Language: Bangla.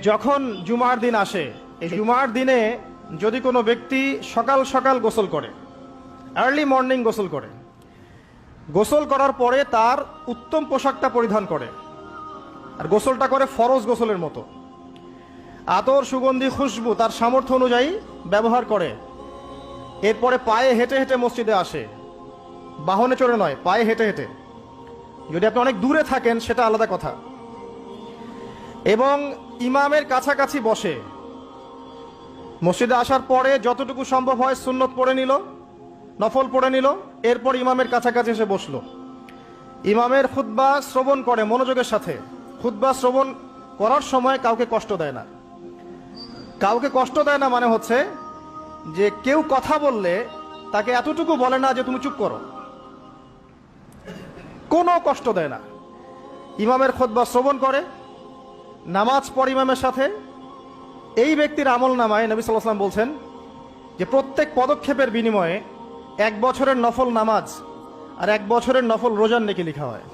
যখন জুমার দিন আসে, এই জুমার দিনে যদি কোনো ব্যক্তি সকাল সকাল গোসল করে, আর্লি মর্নিং গোসল করে, গোসল করার পরে তার উত্তম পোশাকটা পরিধান করে আর গোসলটা করে ফরজ গোসলের মতো, আতর সুগন্ধি খুশবু তার সামর্থ্য অনুযায়ী ব্যবহার করে, এরপরে পায়ে হেঁটে হেঁটে মসজিদে আসে, বাহনে চড়ে নয়, পায়ে হেঁটে হেঁটে। যদি আপনি অনেক দূরে থাকেন সেটা আলাদা কথা। এবং ইমামের কাছাকাছি বসে, মসজিদে আসার পরে যতটুকু সম্ভব হয় সুন্নত পড়ে নিল, নফল পড়ে নিল, এরপর ইমামের কাছাকাছি এসে বসলো, ইমামের খুতবা শ্রবণ করে মনোযোগের সাথে। খুতবা শ্রবণ করার সময় কাউকে কষ্ট দেয় না। কাউকে কষ্ট দেয় না মানে হচ্ছে যে কেউ কথা বললে তাকে এতটুকু বলে না যে তুমি চুপ করো, কোনো কষ্ট দেয় না। ইমামের খুতবা শ্রবণ করে, নামাজ পড়ে ইমামের সাথে। এই ব্যক্তির আমল নামায় নবী সাল্লাল্লাহু আলাইহি ওয়াসাল্লাম বলছেন যে প্রত্যেক পদক্ষেপের বিনিময়ে 1 বছরের নফল নামাজ আর 1 বছরের নফল রোজার নেকি লেখা হয়।